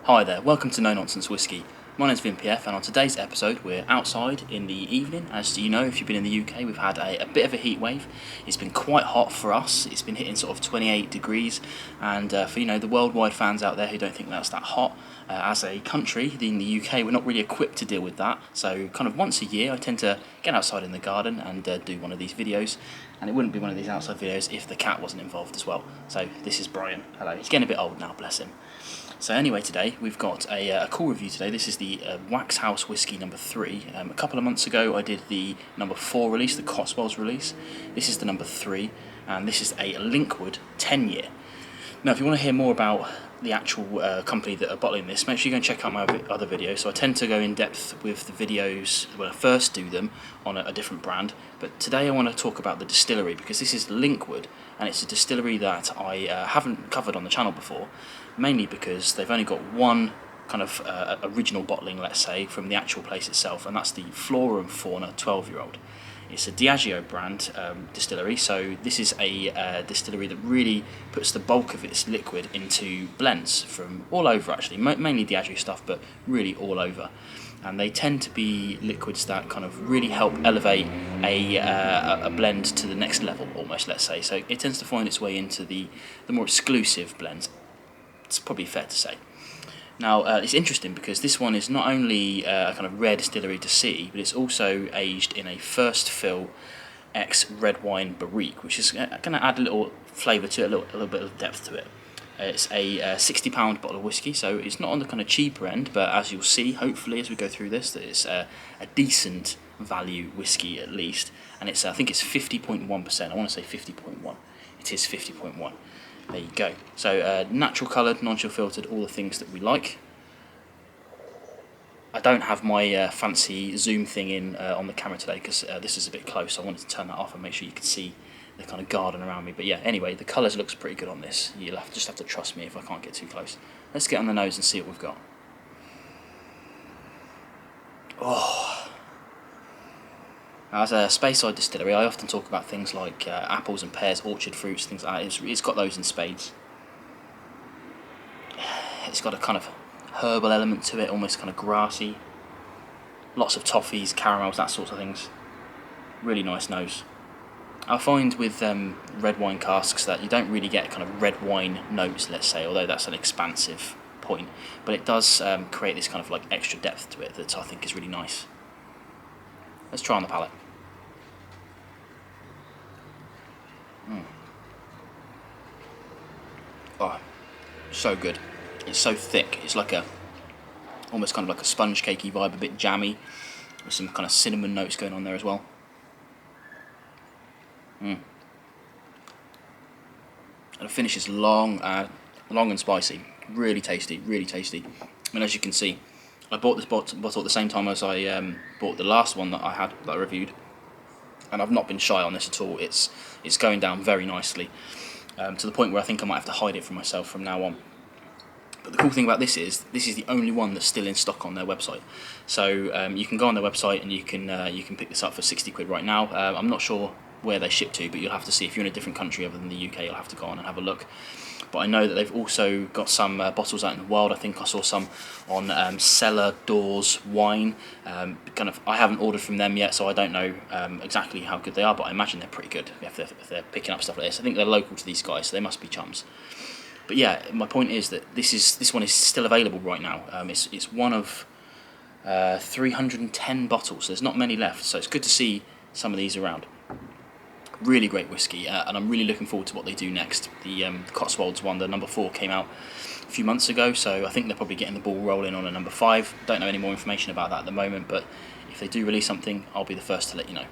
Hi there, welcome to No Nonsense Whisky. My name's VinPF, and on today's episode we're outside in the evening. As you know, if you've been in the UK, we've had a bit of a heat wave. It's been quite hot for us. It's been hitting sort of 28 degrees, and for the worldwide fans out there who don't think that's that hot, as a country in the UK, we're not really equipped to deal with that. So kind of once a year I tend to get outside in the garden and do one of these videos, and it wouldn't be one of these outside videos if the cat wasn't involved as well. So this is Brian. Hello. He's getting a bit old now, bless him. So anyway, today we've got a cool review today. This is the Waxhouse Whisky number 3. A couple of months ago I did the number 4 release, the Cotswolds release. This is the number 3, and this is a Linkwood 10 year. Now if you want to hear more about the actual company that are bottling this, make sure you go and check out my other videos. So I tend to go in depth with the videos when I first do them on a different brand, but today I want to talk about the distillery, because this is Linkwood, and it's a distillery that I haven't covered on the channel before, mainly because they've only got one kind of original bottling, let's say, from the actual place itself, and that's the Flora and Fauna 12-year-old. It's a Diageo brand distillery, so this is a distillery that really puts the bulk of its liquid into blends from all over, actually, mainly Diageo stuff, but really all over. And they tend to be liquids that kind of really help elevate a blend to the next level, almost, let's say. So it tends to find its way into the more exclusive blends. It's probably fair to say. Now, it's interesting because this one is not only a kind of rare distillery to see, but it's also aged in a first fill ex red wine Barrique, which is going to add a little flavour to it, a little bit of depth to it. It's a £60 bottle of whiskey, so it's not on the kind of cheaper end, but as you'll see, hopefully, as we go through this, that it's a decent value whiskey at least. And it's I think it's 50.1%. I want to say 50.1. It is 50.1. There you go. So natural coloured, non-chill filtered, all the things that we like. I don't have my fancy zoom thing in on the camera today because this is a bit close, so I wanted to turn that off and make sure you can see the kind of garden around me. But yeah, anyway, the colours looks pretty good on this. You'll just have to trust me if I can't get too close. Let's get on the nose and see what we've got. Oh. Now, as a Speyside distillery, I often talk about things like apples and pears, orchard fruits, things like that. It's got those in spades. It's got a kind of herbal element to it, almost kind of grassy. Lots of toffees, caramels, that sort of things. Really nice nose. I find with red wine casks that you don't really get kind of red wine notes, let's say, although that's an expansive point. But it does create this kind of like extra depth to it that I think is really nice. Let's try on the palate. Oh, so good. It's so thick. It's like almost kind of like a sponge cakey vibe, a bit jammy, with some kind of cinnamon notes going on there as well. And the finish is long and spicy. Really tasty, really tasty. I mean, as you can see, I bought this bottle at the same time as I bought the last one that I reviewed, and I've not been shy on this at all. It's going down very nicely, to the point where I think I might have to hide it from myself from now on. But the cool thing about this is the only one that's still in stock on their website. So you can go on their website and you can pick this up for 60 quid right now. I'm not sure where they ship to, but you'll have to see. If you're in a different country other than the UK, you'll have to go on and have a look. But I know that they've also got some bottles out in the wild. I think I saw some on Cellar Doors Wine. I haven't ordered from them yet, so I don't know exactly how good they are, but I imagine they're pretty good if they're picking up stuff like this. I think they're local to these guys, so they must be chums. But yeah, my point is that this one is still available right now. It's one of 310 bottles, so there's not many left, so it's good to see some of these around. Really great whiskey, and I'm really looking forward to what they do next. The Cotswolds one, the number 4, came out a few months ago, so I think they're probably getting the ball rolling on a number 5. Don't know any more information about that at the moment, but if they do release something, I'll be the first to let you know.